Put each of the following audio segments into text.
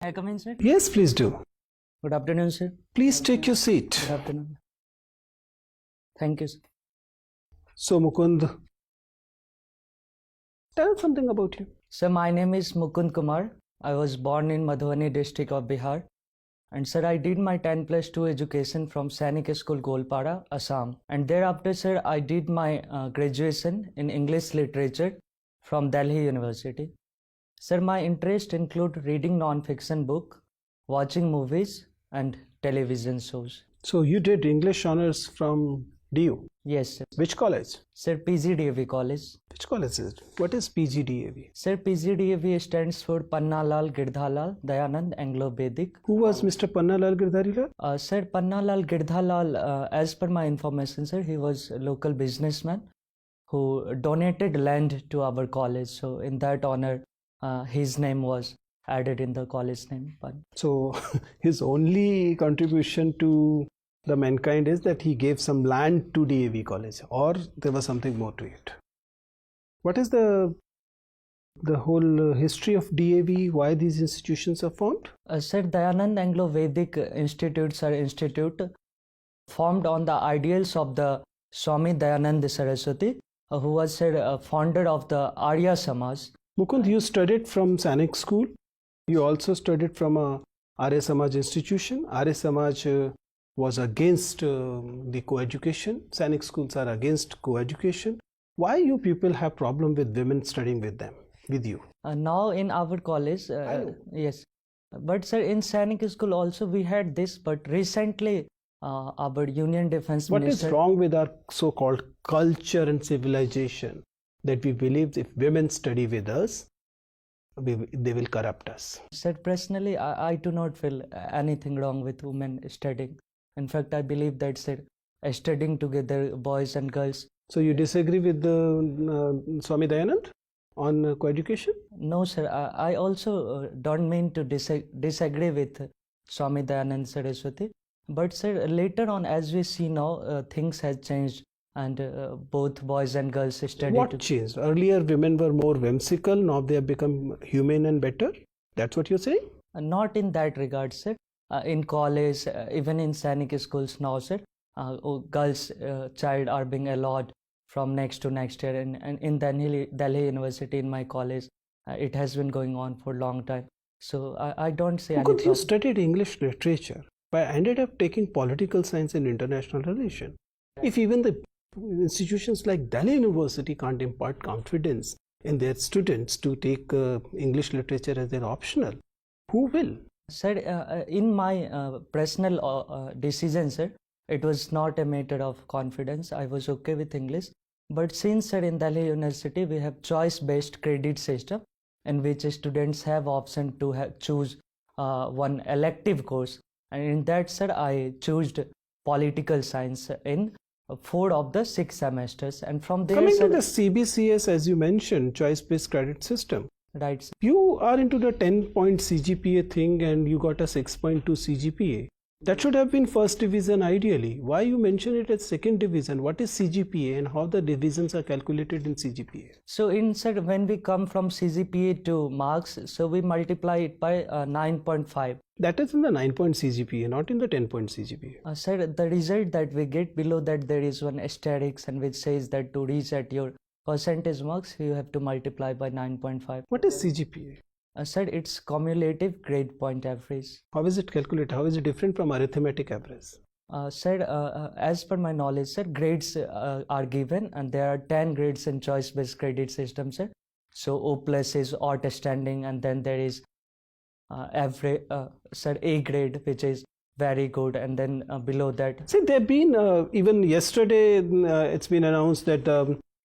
I come in, sir? Yes, please do. Good afternoon, sir. Please take your seat. Good afternoon. Thank you, sir. So, Mukund, tell something about you. Sir, my name is Mukund Kumar. I was born in Madhubani district of Bihar. And sir, I did my 10+2 education from Sainik School, Golpara, Assam. And thereafter, sir, I did my graduation in English literature from Delhi University. Sir, my interest include reading non-fiction book, watching movies and television shows. So, you did English honors from DU. Yes, sir. Which college? Sir, PGDAV college. Which college is it? What is PGDAV? Sir, PGDAV stands for Pannalal Girdhalal Dayanand Anglo-Vedic. Who was Mr. Pannalal Girdharilal? Sir, Pannalal Girdhalal, as per my information, sir, he was a local businessman who donated land to our college. So, in that honor, his name was added in the college name. So, his only contribution to the mankind is that he gave some land to DAV college, or there was something more to it. What is the whole history of DAV? Why these institutions are formed? Sir, Dayanand Anglo-Vedic institutes are institute formed on the ideals of the Swami Dayanand Saraswati, who was founder of the Arya Samaj. Mukund, you studied from Sainik School. You also studied from a Arya Samaj institution. Arya Samaj was against the co-education. Sainik schools are against co-education. Why you people have problem with women studying with you? Now in our college, yes. But sir, in Sainik school also we had this, but recently our Union Defense Minister... What is wrong with our so-called culture and civilization that we believe if women study with us, they will corrupt us? Sir, personally, I do not feel anything wrong with women studying. In fact, I believe that studying together, boys and girls. So you disagree with the Swami Dayanand on co-education? No, sir. I also don't mean to disagree with Swami Dayanand Saraswati. But sir, later on, as we see now, things have changed, and both boys and girls study. What changed? Earlier, women were more whimsical. Now they have become humane and better. That's what you're saying? Not in that regard, sir. In college, even in Sainik schools now, sir, girls child are being allowed from next to next year. And in Delhi University, in my college, it has been going on for a long time. So I don't say any problem. You studied English literature, but ended up taking political science and international relations. If even the institutions like Delhi University can't impart confidence in their students to take English literature as their optional, who will? Sir, in my personal decision, sir, it was not a matter of confidence. I was okay with English. But since, sir, in Delhi University, we have choice-based credit system in which students have option to choose one elective course. And in that, sir, I chose political science in 4 of the 6 semesters. And from there, coming sir, to the CBCS, as you mentioned, choice-based credit system. Right, sir. You are into the 10-point CGPA thing and you got a 6.2 CGPA. That should have been first division ideally. Why you mention it as second division? What is CGPA and how the divisions are calculated in CGPA? So sir, when we come from CGPA to marks, so we multiply it by 9.5. That is in the 9-point CGPA, not in the 10-point CGPA. Sir, the result that we get below that, there is one asterisk and which says that to reach at your percentage marks, you have to multiply by 9.5. What is CGPA? Sir, it's cumulative grade point average. How is it calculated? How is it different from arithmetic average? Sir, as per my knowledge, sir, grades are given and there are 10 grades in choice-based credit system, sir. So O plus is outstanding, and then there is average, sir, A grade, which is very good, and then below that. See, there have been, even yesterday, it's been announced that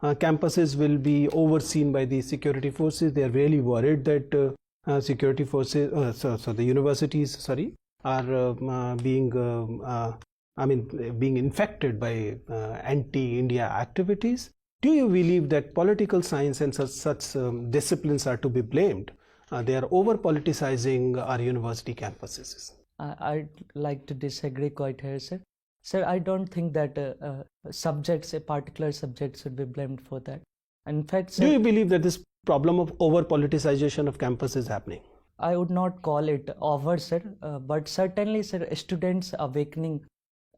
campuses will be overseen by the security forces. They are really worried that security forces, the universities, are being infected by anti-India activities. Do you believe that political science and such disciplines are to be blamed? They are over-politicizing our university campuses. I'd like to disagree quite here, sir. Sir, I don't think that a particular subject should be blamed for that. In fact, sir, do you believe that this problem of over-politicization of campus is happening? I would not call it over, sir, but certainly, sir, students awakening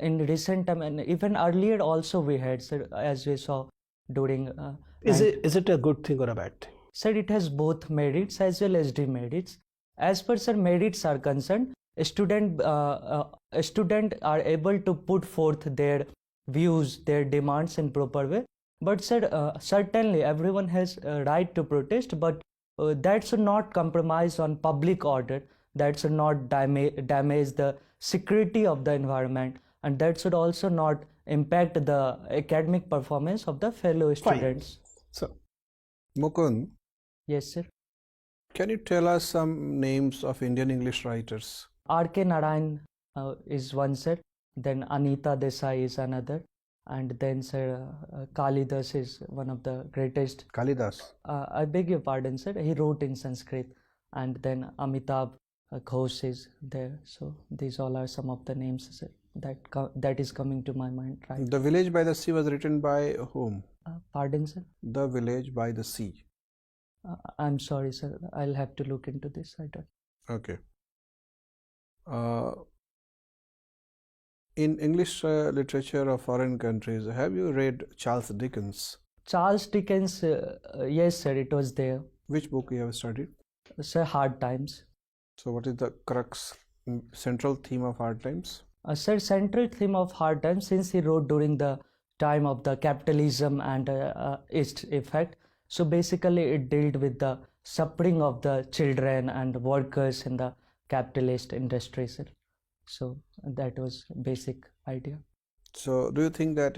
in recent time and even earlier also we had, sir, as we saw during. Is it a good thing or a bad thing? Sir, it has both merits as well as demerits. As per sir merits are concerned, student are able to put forth their views, their demands in proper way. But sir, certainly everyone has a right to protest, but that should not compromise on public order. That should not damage the security of the environment, and that should also not impact the academic performance of the fellow students. So, Mukund, Yes, sir. can you tell us some names of Indian English writers? R.K. Narayan is one, sir. Then Anita Desai is another. And then, sir, Kalidas is one of the greatest. Kalidas. I beg your pardon, sir. He wrote in Sanskrit. And then Amitabh Ghosh is there. So these all are some of the names, sir, that is coming to my mind, right? The Village by the Sea was written by whom? Pardon, sir. The Village by the Sea. I'm sorry, sir. I'll have to look into this. I don't. Okay. In English literature of foreign countries, have you read Charles Dickens? Charles Dickens, yes, sir, it was there. Which book you have studied? Sir, Hard Times. So what is the central theme of Hard Times? Sir, central theme of Hard Times, since he wrote during the time of the capitalism and its effect, so basically it dealt with the suffering of the children and workers in the capitalist industry, sir. So that was basic idea. So do you think that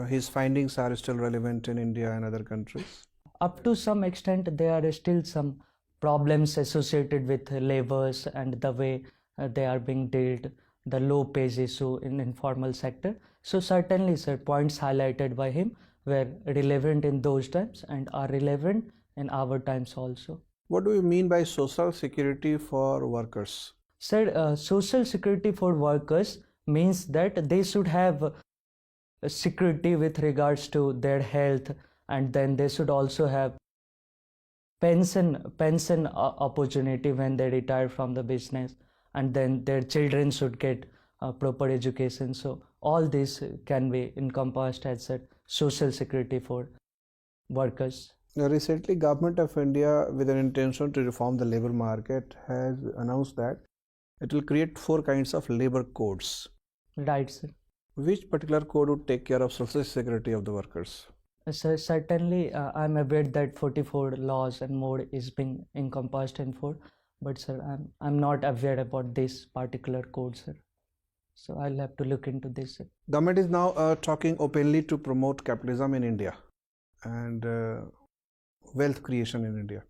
his findings are still relevant in India and other countries? Up to some extent, there are still some problems associated with labors and the way they are being dealt, the low pay issue in informal sector. So certainly, sir, points highlighted by him were relevant in those times and are relevant in our times also. What do you mean by social security for workers? Sir, social security for workers means that they should have security with regards to their health, and then they should also have pension opportunity when they retire from the business, and then their children should get proper education. So all this can be encompassed as a social security for workers. Recently, Government of India, with an intention to reform the labor market, has announced that it will create 4 kinds of labor codes. Right, sir. Which particular code would take care of social security of the workers? Sir, certainly I'm aware that 44 laws and more is being encompassed in 4, but sir, I'm not aware about this particular code, sir. So I'll have to look into this, sir. Government is now talking openly to promote capitalism in India and wealth creation in India.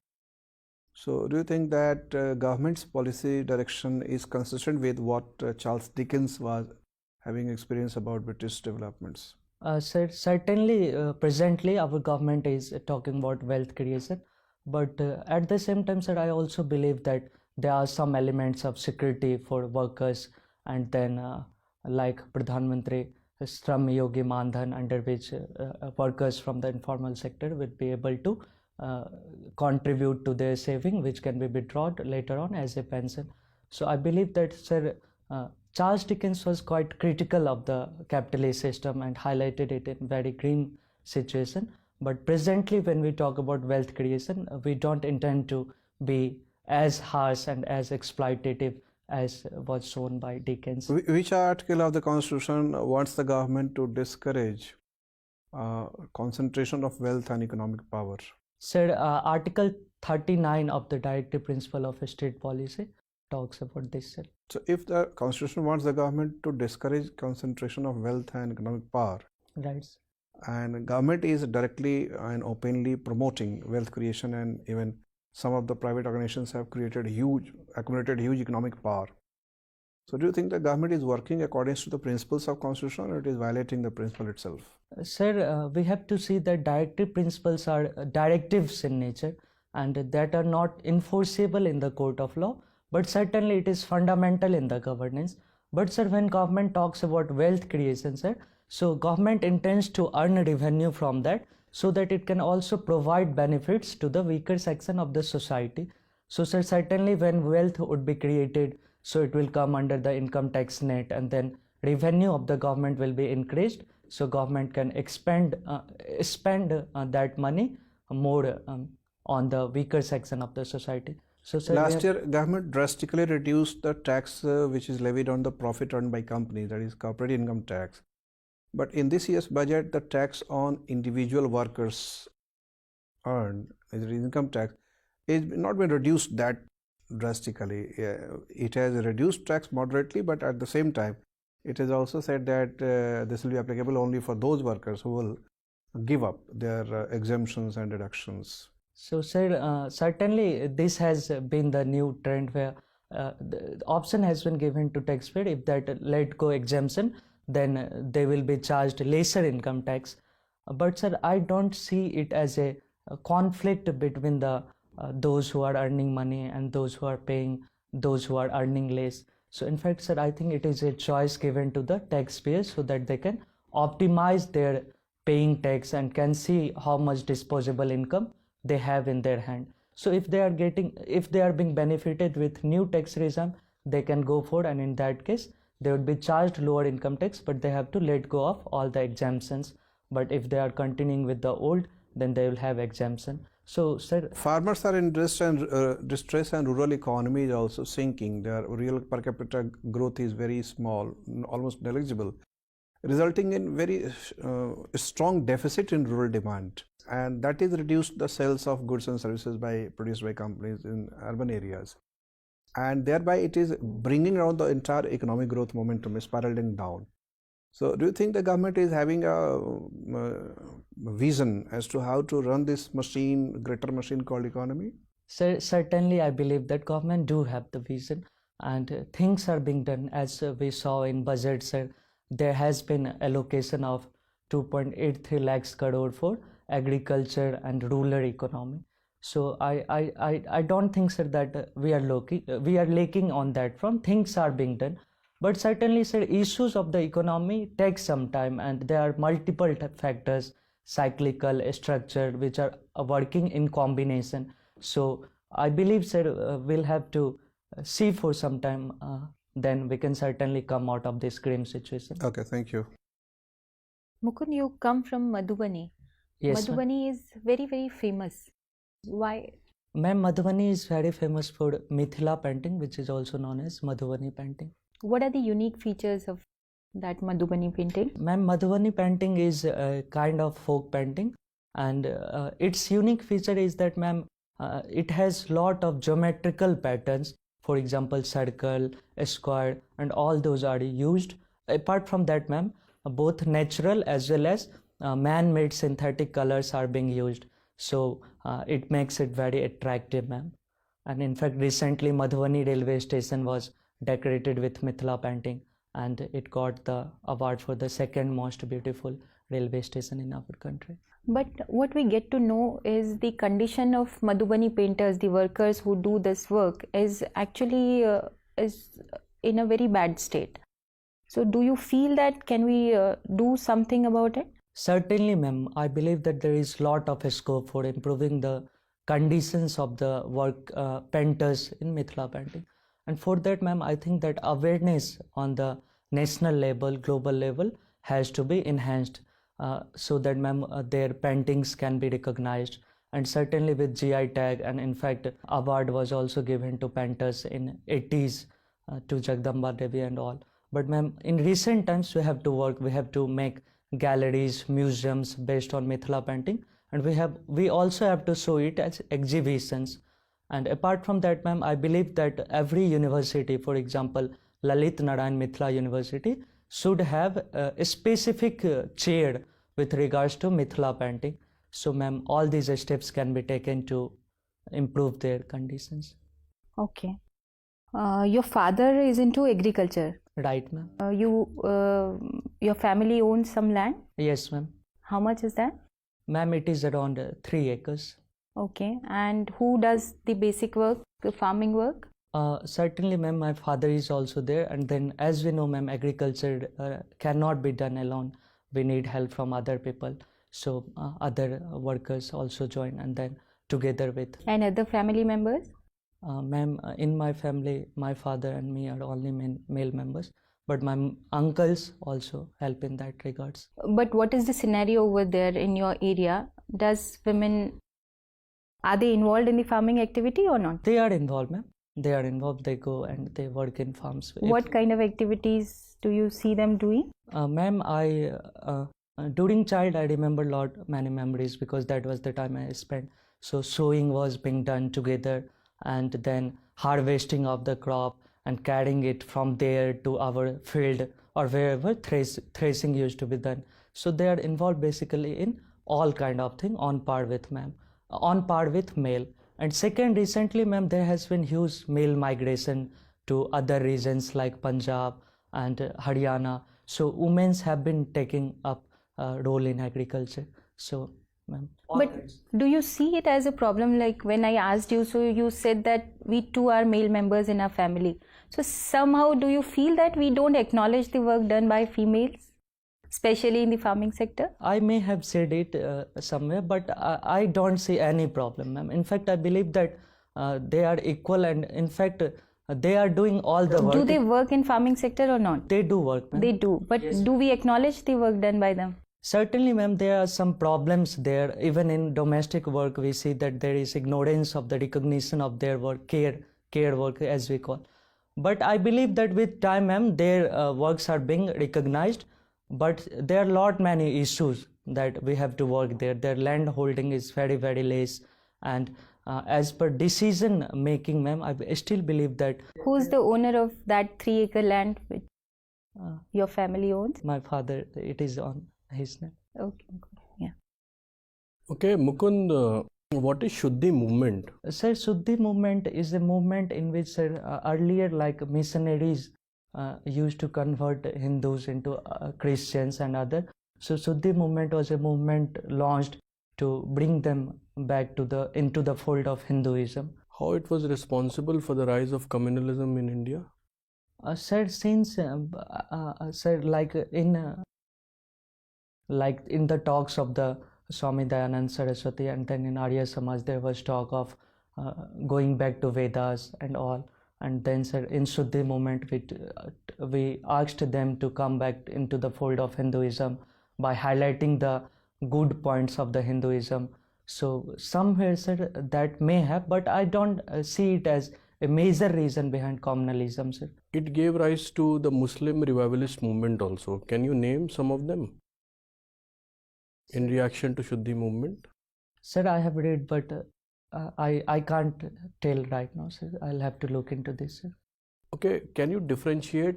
So do you think that government's policy direction is consistent with what Charles Dickens was having experience about British developments? Sir, certainly presently our government is talking about wealth creation, but at the same time, sir, I also believe that there are some elements of security for workers, and then like Pradhan Mantri Shram Yogi Mandhan, under which workers from the informal sector will be able to contribute to their saving, which can be withdrawn later on as a pension. So I believe that, sir, Charles Dickens was quite critical of the capitalist system and highlighted it in very green situation. But presently, when we talk about wealth creation, we don't intend to be as harsh and as exploitative as was shown by Dickens. Which article of the Constitution wants the government to discourage concentration of wealth and economic power? Sir, Article 39 of the Directive Principle of State Policy talks about this, sir. So if the Constitution wants the government to discourage concentration of wealth and economic power, Right. and government is directly and openly promoting wealth creation, and even some of the private organizations have accumulated huge economic power. So do you think the government is working according to the principles of Constitution, or it is violating the principle itself? Sir, we have to see that directive principles are directives in nature and that are not enforceable in the court of law, but certainly it is fundamental in the governance. But sir, when government talks about wealth creation, sir, so government intends to earn revenue from that so that it can also provide benefits to the weaker section of the society. So sir, certainly when wealth would be created, so it will come under the income tax net, and then revenue of the government will be increased, so government can spend that money more on the weaker section of the society. So sir, Last year, government drastically reduced the tax which is levied on the profit earned by companies, that is corporate income tax. But in this year's budget, the tax on individual workers earned, is income tax, is not been reduced that drastically. It has reduced tax moderately, but at the same time, it has also said that this will be applicable only for those workers who will give up their exemptions and deductions. So, sir, certainly this has been the new trend where the option has been given to taxpayer. If that let go exemption, then they will be charged lesser income tax. But sir, I don't see it as a conflict between the those who are earning money and those who are paying, those who are earning less. So in fact, sir, I think it is a choice given to the taxpayers so that they can optimize their paying tax and can see how much disposable income they have in their hand. So if they are being benefited with new tax regime, they can go for, and in that case they would be charged lower income tax, but they have to let go of all the exemptions. But if they are continuing with the old, then they will have exemption. So sir, farmers are in distress and rural economy is also sinking. Their real per capita growth is very small, almost negligible, resulting in very strong deficit in rural demand, and that is reduced the sales of goods and services produced by companies in urban areas, and thereby it is bringing down the entire economic growth momentum, spiraling down. So do you think the government is having a vision as to how to run this greater machine called economy? Certainly I believe that government do have the vision, and things are being done. As we saw in budget, sir, there has been allocation of 2.83 lakhs crore for agriculture and rural economy. So I don't think, sir, that we are lacking on that front. Things are being done. But certainly, sir, issues of the economy take some time, and there are multiple factors, cyclical, structure, which are working in combination. So I believe, sir, we'll have to see for some time, then we can certainly come out of this grim situation. Okay, thank you. Mukund, you come from Madhubani. Yes, Madhubani is very, very famous. Why? Ma'am, Madhubani is very famous for Mithila painting, which is also known as Madhubani painting. What are the unique features of that Madhubani painting? Ma'am, Madhubani painting is a kind of folk painting, and its unique feature is that, ma'am, it has lot of geometrical patterns. For example, circle, square, and all those are used. Apart from that, ma'am, both natural as well as man-made synthetic colors are being used. So it makes it very attractive, ma'am. And in fact, recently Madhubani railway station was decorated with Mithila painting, and it got the award for the second most beautiful railway station in our country. But what we get to know is the condition of Madhubani painters, the workers who do this work, is actually is in a very bad state. So do you feel that can we do something about it? Certainly, ma'am. I believe that there is lot of scope for improving the conditions of the work painters in Mithila painting. And for that, ma'am, I think that awareness on the national level, global level has to be enhanced so that, ma'am, their paintings can be recognized. And certainly with GI tag, and in fact, award was also given to painters in 80s to Jagdamba Devi and all. But ma'am, in recent times, we have to make galleries, museums based on Mithila painting, and we also have to show it as exhibitions. And apart from that, ma'am, I believe that every university, for example, Lalit Narayan Mithila University, should have a specific chair with regards to Mithila painting. So, ma'am, all these steps can be taken to improve their conditions. Okay. Your father is into agriculture. Right, ma'am. Your family owns some land? Yes, ma'am. How much is that? Ma'am, it is around 3 acres. Okay. And who does the basic work, the farming work? Certainly, ma'am, my father is also there. And then, as we know, ma'am, agriculture cannot be done alone. We need help from other people. So other workers also join, and then together with. And other family members? Ma'am, in my family, my father and me are only male members, but my uncles also help in that regards. But what is the scenario over there in your area? Are they involved in the farming activity or not? They are involved, ma'am. They are involved. They go and they work in farms. What kind of activities do you see them doing? Ma'am, during child I remember many memories because that was the time I spent. So sowing was being done together, and then harvesting of the crop and carrying it from there to our field or wherever threshing used to be done. So they are involved basically in all kind of thing on par with male. And second, recently, ma'am, there has been huge male migration to other regions like Punjab and Haryana. So women have been taking up a role in agriculture. So, ma'am. But do you see it as a problem? Like when I asked you, so you said that we too are male members in our family. So somehow do you feel that we don't acknowledge the work done by females, especially in the farming sector? I may have said it somewhere, but I don't see any problem, ma'am. In fact, I believe that they are equal, and in fact, they are doing all the work. Do they work in farming sector or not? They do work, ma'am. They do. But do we acknowledge the work done by them? Certainly, ma'am, there are some problems there. Even in domestic work, we see that there is ignorance of the recognition of their work, care work as we call. But I believe that with time, ma'am, their works are being recognized. But there are many issues that we have to work there. Their land holding is very, very less. And as per decision making, ma'am, I still believe that. Who's the owner of that 3-acre land which your family owns? My father, it is on his name. Okay, yeah. Okay, Mukund, what is Shuddhi movement? Sir, Shuddhi movement is a movement in which, sir, earlier like missionaries used to convert Hindus into Christians and other. So Shuddhi movement was a movement launched to bring them back to into the fold of Hinduism. How it was responsible for the rise of communalism in India? Sir, since sir, like in the talks of the Swami Dayanand Saraswati, and then in Arya Samaj there was talk of going back to Vedas and all. And then, sir, in Shuddhi movement, we asked them to come back into the fold of Hinduism by highlighting the good points of the Hinduism. So somewhere, sir, that may have, but I don't see it as a major reason behind communalism, sir. It gave rise to the Muslim revivalist movement also. Can you name some of them in reaction to Shuddhi movement? Sir, I have read, but I can't tell right now, sir. I'll have to look into this, sir. Okay, can you differentiate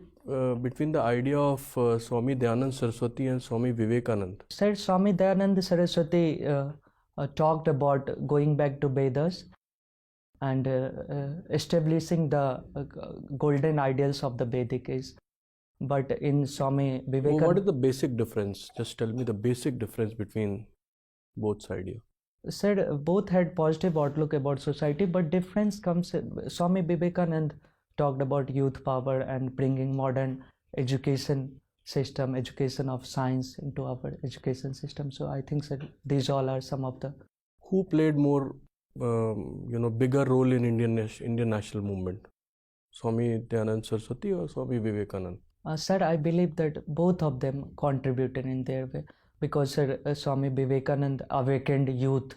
between the idea of Swami Dayanand Saraswati and Swami Vivekanand? Sir, Swami Dayanand Saraswati talked about going back to Vedas and establishing the golden ideals of the Vedic age. But in Swami Vivekanand... What is the basic difference? Just tell me the basic difference between both ideas. Sir, both had positive outlook about society, but difference comes. Swami Vivekanand talked about youth power and bringing modern education system, education of science into our education system. So I think, sir, these all are some of the. Who played more, bigger role in Indian national movement? Swami Dayanand Saraswati or Swami Vivekanand? Sir, I believe that both of them contributed in their way. Because sir, Swami Vivekananda awakened youth,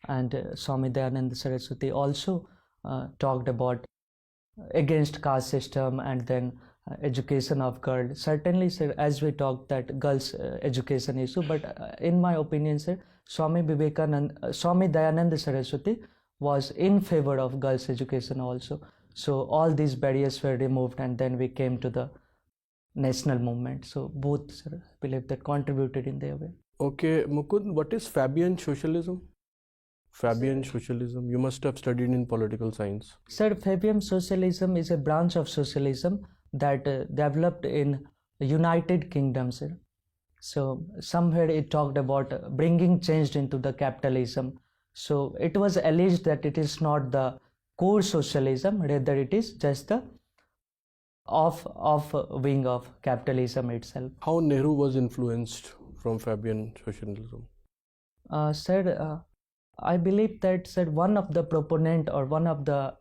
and Swami Dayananda Saraswati also talked about against caste system and then education of girls. Certainly, sir, as we talked that girls education issue, but in my opinion, sir, Swami Dayananda Saraswati was in favor of girls education also. So all these barriers were removed, and then we came to the national movement. So both, sir, I believe that contributed in their way. Okay, Mukund, what is Fabian socialism? Fabian socialism, you must have studied in political science. Sir, Fabian socialism is a branch of socialism that developed in United Kingdom, sir. So somewhere it talked about bringing change into the capitalism. So it was alleged that it is not the core socialism, rather it is just the off wing of capitalism itself. How Nehru was influenced from Fabian socialism? Sir, I believe that sir, one of the proponent or one of the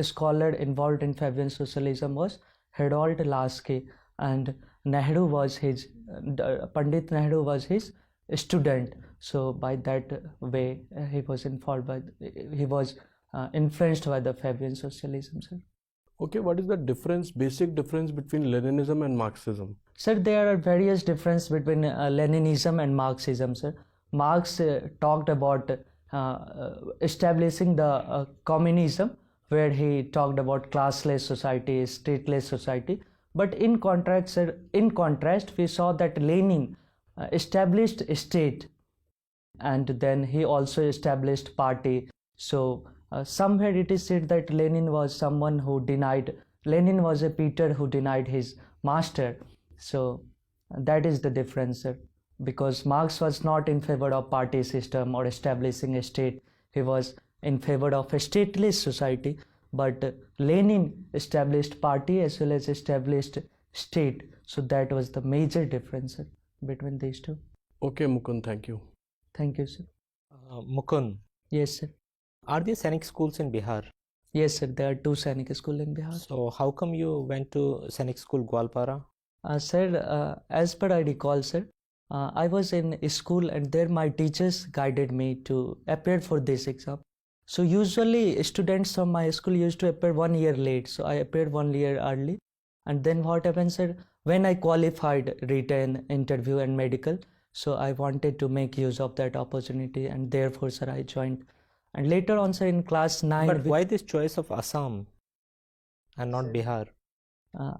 scholar involved in Fabian socialism was Harold Lasky, and Nehru was his Pandit Nehru was his student. So by that way, he was involved by he was influenced by the Fabian socialism, sir. Okay, what is the difference, basic difference between Leninism and Marxism? Sir, there are various differences between Leninism and Marxism, sir. Marx talked about establishing the communism, where he talked about classless society, stateless society. But in contrast, sir, we saw that Lenin established a state, and then he also established party. So somewhere it is said that Lenin was someone who denied. Lenin was a Peter who denied his master. So that is the difference, sir. Because Marx was not in favor of party system or establishing a state. He was in favor of a stateless society. But Lenin established party as well as established state. So that was the major difference, sir, between these two. Okay, Mukund, thank you. Thank you, sir. Mukund, Yes, sir. are there Sainik schools in Bihar? Yes, sir. There are two Sainik schools in Bihar. So how come you went to Sainik school Gwalpara? Sir, as per I recall, sir, I was in a school and there my teachers guided me to appear for this exam. So usually students from my school used to appear 1 year late. So I appeared 1 year early. And then what happened, sir? When I qualified written, interview and medical, so I wanted to make use of that opportunity, and therefore, sir, I joined. And later on, sir, in class 9. But why this choice of Assam and not Bihar?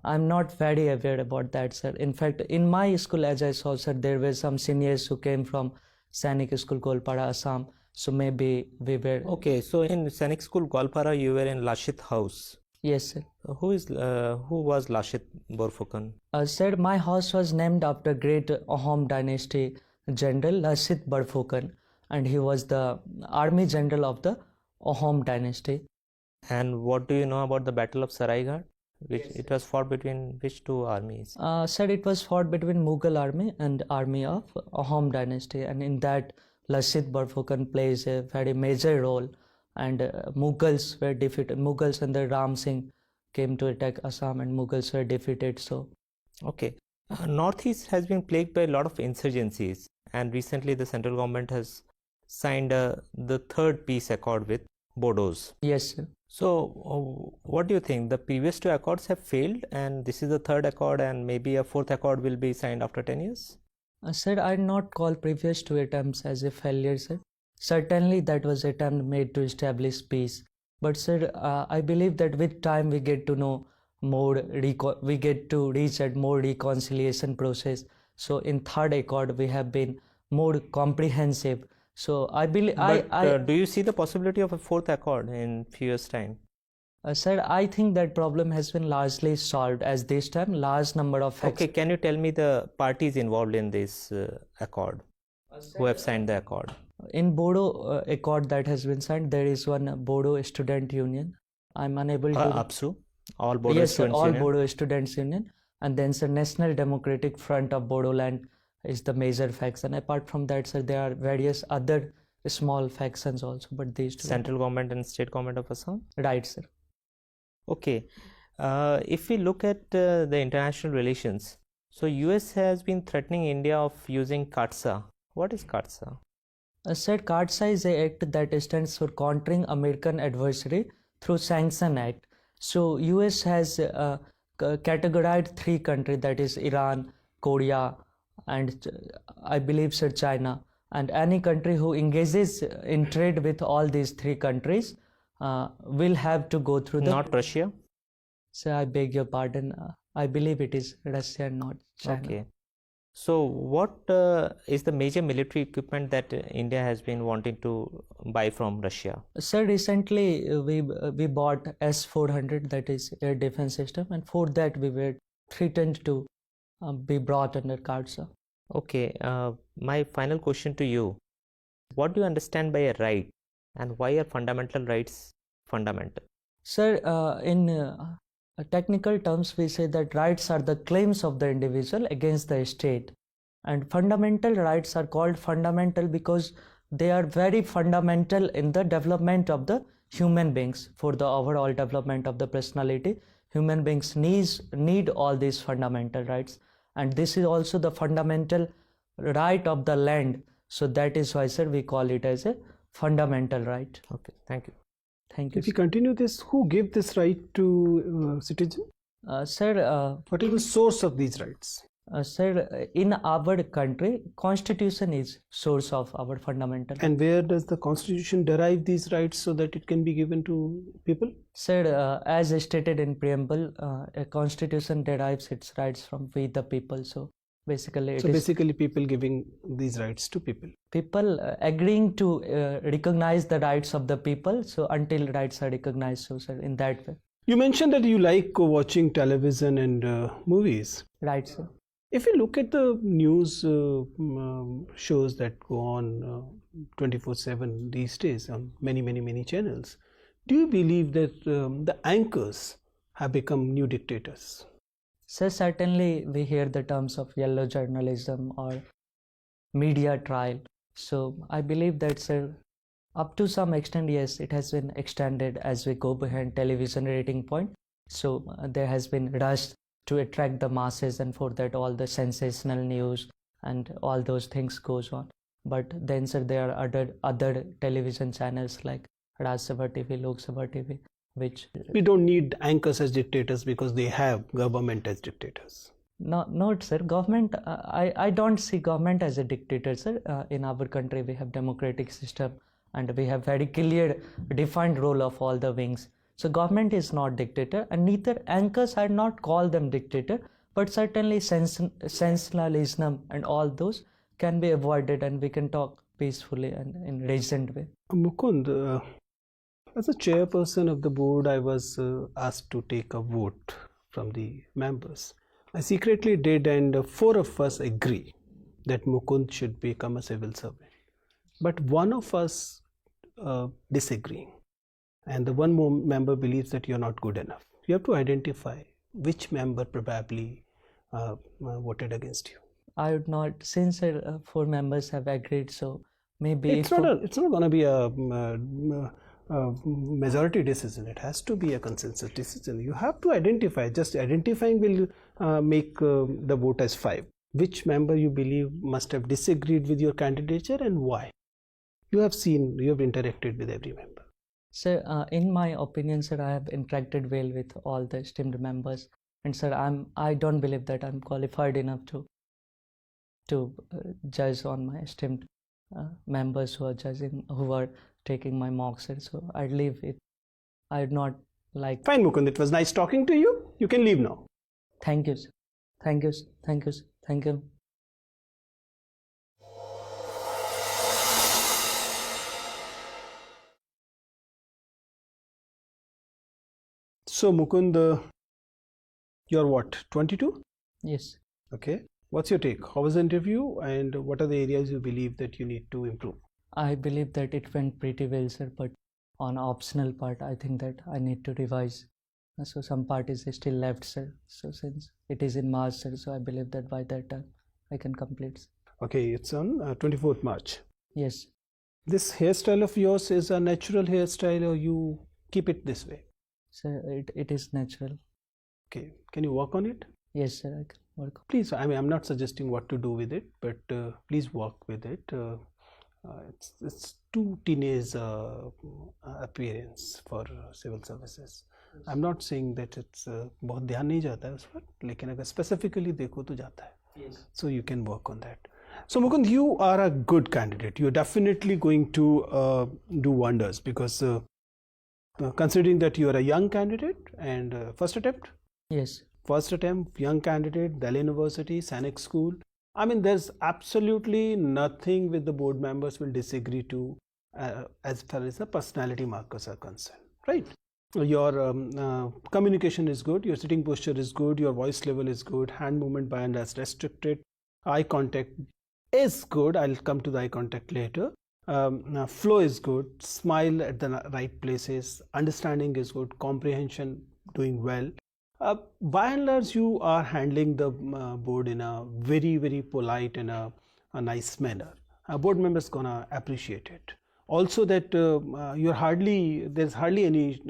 I'm not very aware about that, sir. In fact, in my school, as I saw, sir, there were some seniors who came from Sainik School, Golpara, Assam. So maybe we were. Okay, so in Sainik school Gwalpara, you were in Lashit house. Yes, sir. Who was Lashit Borphukan? Sir, my house was named after great Ahom dynasty general Lashit Borphukan, and he was the army general of the Ahom dynasty. And what do you know about the Battle of Saraighat? It was fought between which two armies? Sir, it was fought between Mughal army and army of Ahom dynasty, and in that Lashit Borphukan plays a very major role, and Mughals were defeated. Mughals under Ram Singh came to attack Assam, and Mughals were defeated. So Okay. Northeast has been plagued by a lot of insurgencies, and recently the central government has signed the third peace accord with Bodos. yes, sir. So, what do you think? The previous two accords have failed, and this is the third accord, and maybe a fourth accord will be signed after 10 years? Sir, I'd not call previous two attempts as a failure, sir. Certainly, that was an attempt made to establish peace. But, sir, I believe that with time we get to know more, we get to reach at more reconciliation process. So, in third accord, we have been more comprehensive. So, I believe do you see the possibility of a fourth accord in few years' time? Sir, I think that problem has been largely solved, as this time large number of Okay, can you tell me the parties involved in this accord who have signed the accord? In Bodo accord that has been signed, there is one Bodo student union. I'm unable to. APSU, all Bodo Yes, sir, Students all Union. Bodo students union, and then sir, National Democratic Front of Bodoland is the major faction. Apart from that, sir, there are various other small factions also, but these two. Central government and state government of Assam. Right, sir. Okay, if we look at the international relations, so US has been threatening India of using CAATSA. What is CAATSA? Sir, CAATSA is a act that stands for Countering American Adversary Through Sanction Act. So US has categorized 3 countries, that is Iran, Korea, and I believe, sir, China. And any country who engages in trade with all these 3 countries will have to go through the. Not Russia? Sir, I beg your pardon. I believe it is Russia, not China. Okay. So what is the major military equipment that India has been wanting to buy from Russia? Sir, recently we bought S-400, that is air defense system, and for that we were threatened to be brought under CAATSA. Okay, my final question to you. What do you understand by a right, and why are fundamental rights fundamental? Sir, in technical terms, we say that rights are the claims of the individual against the state, and fundamental rights are called fundamental because they are very fundamental in the development of the human beings. For the overall development of the personality, human beings need all these fundamental rights, and this is also the fundamental right of the land. So that is why, sir, we call it as a fundamental right. Okay, thank you. Thank you. If we continue this, who gave this right to citizen? Sir, What is the source of these rights? sir, in our country, constitution is source of our fundamental. And where does the constitution derive these rights so that it can be given to people? Sir, as stated in preamble, a constitution derives its rights from we the people. So basically, it is Basically people giving these rights to people. people agreeing to recognize the rights of the people. So until rights are recognized, so sir, in that way, You mentioned that you like watching television and movies. right, sir. If you look at the news shows that go on 24/7 these days on many channels, do you believe that the anchors have become new dictators? So certainly we hear the terms of yellow journalism or media trial. So I believe that, sir, up to some extent, yes, it has been extended as we go behind television rating point. So there has been rush to attract the masses, and for that all the sensational news and all those things goes on. But then, sir, there are other television channels like Raj Sabha TV, Lok Sabha TV, which We don't need anchors as dictators because they have government as dictators. not, sir. Government, I don't see government as a dictator, sir. In our country, we have democratic system, and we have very clear defined role of all the wings. So government is not dictator, and neither anchors are not called them dictator, but certainly sensationalism and all those can be avoided, and we can talk peacefully and in reasoned way. Mukund, as a chairperson of the board, I was asked to take a vote from the members. I secretly did, and 4 of us agree that Mukund should become a civil servant. But one of us disagreeing, and the one more member believes that you're not good enough. You have to identify which member probably voted against you. I would not, since 4 members have agreed, so maybe It's not going to be a majority decision. It has to be a consensus decision. You have to identify. Just identifying will make the vote as 5. Which member you believe must have disagreed with your candidature and why? You have interacted with every member. Sir, in my opinion, sir, I have interacted well with all the esteemed members, and sir, I don't believe that I'm qualified enough to judge on my esteemed members who are taking my mock, sir. So I'd leave it. I'd not like. Fine, Mukund. It was nice talking to you. You can leave now. Thank you, sir. Thank you, sir. Thank you, sir. Thank you. So Mukund, you're what, 22? Yes. Okay. What's your take? How was the interview, and what are the areas you believe that you need to improve? I believe that it went pretty well, sir, but on optional part, I think that I need to revise. So some part is still left, sir. So since it is in March, sir, so I believe that by that time I can complete, sir. Okay, it's on 24th March. Yes. This hairstyle of yours is a natural hairstyle, or you keep it this way? Sir, it is natural. Okay. Can you work on it? Yes, sir, I can work on. Please, I mean, I'm not suggesting what to do with it, but please work with it. It's too teenage appearance for civil services. I'm not saying that it's बहुत ध्यान नहीं जाता है उस पर, लेकिन अगर specifically देखो तो जाता है. Yes. So you can work on that. So Mukund, you are a good candidate. You're definitely going to do wonders because considering that you are a young candidate and first attempt. Yes. First attempt, young candidate, Delhi University, Sanic School. I mean, there's absolutely nothing with the board members will disagree to as far as the personality markers are concerned, right? Your communication is good, your sitting posture is good, your voice level is good, hand movement by and as restricted, eye contact is good. I'll come to the eye contact later. Flow is good, smile at the right places, understanding is good, comprehension doing well. By and large, you are handling the board in a very, very polite and a nice manner. board members gonna appreciate it. Also that there's hardly any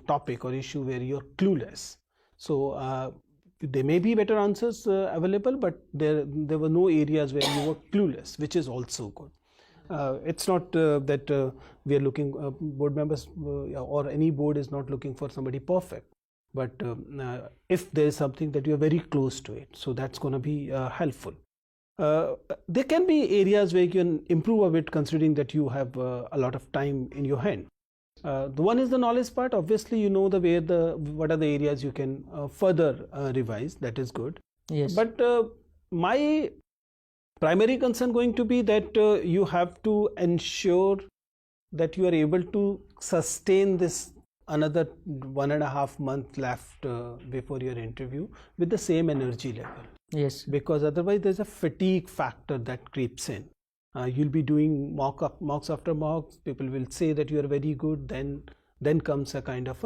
topic or issue where you're clueless. So there may be better answers available, but there were no areas where you were clueless, which is also good. It's not that we are looking, board members or any board is not looking for somebody perfect, but if there is something that you are very close to it, so that's going to be helpful. There can be areas where you can improve a bit, considering that you have a lot of time in your hand. The one is the knowledge part. Obviously, you know what are the areas you can further revise. That is good. Yes. But my primary concern going to be that you have to ensure that you are able to sustain this another 1.5 months left before your interview with the same energy level. Yes. Because otherwise there's a fatigue factor that creeps in. You'll be doing mocks after mocks. People will say that you are very good. Then comes a kind of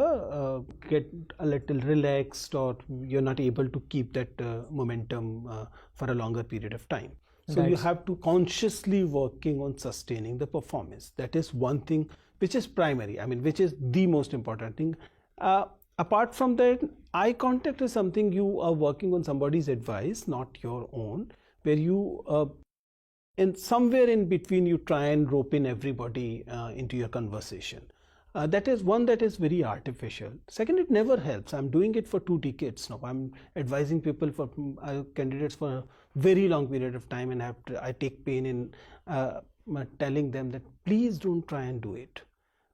get a little relaxed, or you're not able to keep that momentum for a longer period of time. So you have to consciously working on sustaining the performance. That is one thing which is primary. I mean, which is the most important thing. Apart from that, eye contact is something you are working on somebody's advice, not your own, where you in somewhere in between you try and rope in everybody into your conversation. That is one that is very artificial. Second, it never helps. I'm doing it for 2 decades now. I'm advising people for candidates for a very long period of time, and I take pain in telling them that please don't try and do it.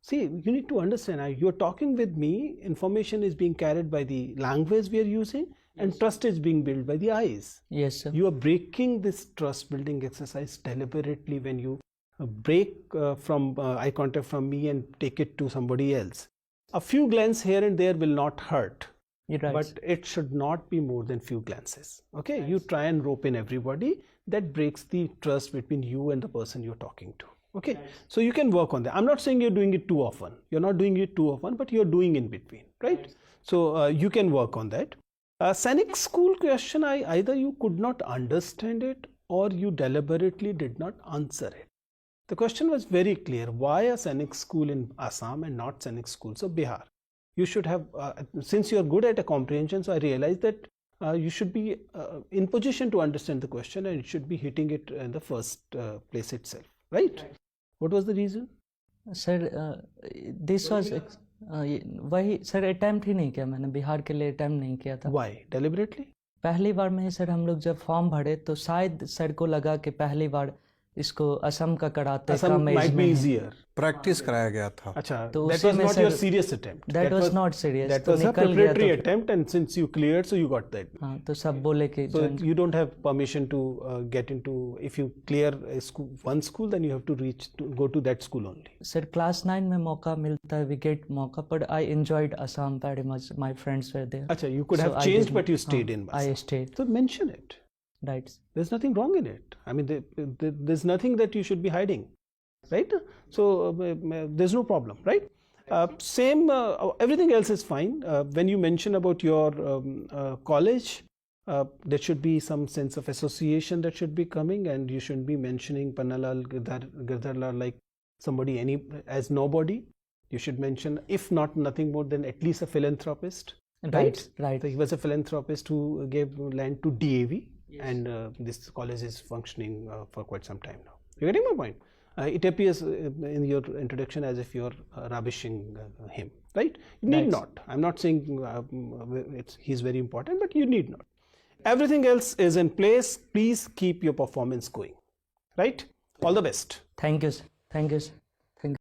See, you need to understand, you're talking with me, information is being carried by the language we are using, and trust is being built by the eyes. Yes, sir. You are breaking this trust building exercise deliberately when you break from eye contact from me and take it to somebody else. A few glances here and there will not hurt, Right. but it should not be more than few glances. Okay, you try and rope in everybody. That breaks the trust between you and the person you're talking to. Okay, so you can work on that. I'm not saying you're doing it too often. You're not doing it too often, but you're doing in between, right? So you can work on that. Scenic school question, either you could not understand it or you deliberately did not answer it. The question was very clear. Why a scenic school in Assam and not scenic schools of Bihar? You should have, since you are good at a comprehension, so I realized that you should be in position to understand the question, and it should be hitting it in the first place itself, right? What was the reason? Sir this was वही sir attempt ही नहीं किया मैंने, बिहार के लिए attempt नहीं किया था. Why? Deliberately? पहली बार में ही सर हम लोग जब फॉर्म भरे तो शायद सर को लगा कि पहली बार इसको असम का कराते कम एज might में be है. easier. प्रैक्टिस कराया गया था. अच्छा, तो that उसी was में not sir- your serious attempt. That was not serious. That तो was a निकल गया preparatory तो- attempt, and since you cleared, so you got that. हाँ, तो सब बोले कि So join- you don't have permission to get into. If you clear a school, one school, then you have to go to that school only. Sir class 9 में मौका मिलता है, we get मौका, but I enjoyed Assam very much. My friends were there. Acha, you could So have I changed, did- but you stayed in. I Assam. stayed. So mention it. Right. There's nothing wrong in it. I mean, there's nothing that you should be hiding, right? So there's no problem, right? Everything else is fine. When you mention about your college, there should be some sense of association that should be coming, and you shouldn't be mentioning Pannalal Girdharlal like somebody as nobody. You should mention, if not nothing more than at least a philanthropist. Right. So he was a philanthropist who gave land to DAV, and this college is functioning for quite some time now. You're getting my point? It appears in your introduction as if you're rubbishing him, right? You need Right. not. I'm not saying he's very important, but you need not. Everything else is in place. Please keep your performance going, right? All the best. Thank you, sir. Thank you, sir.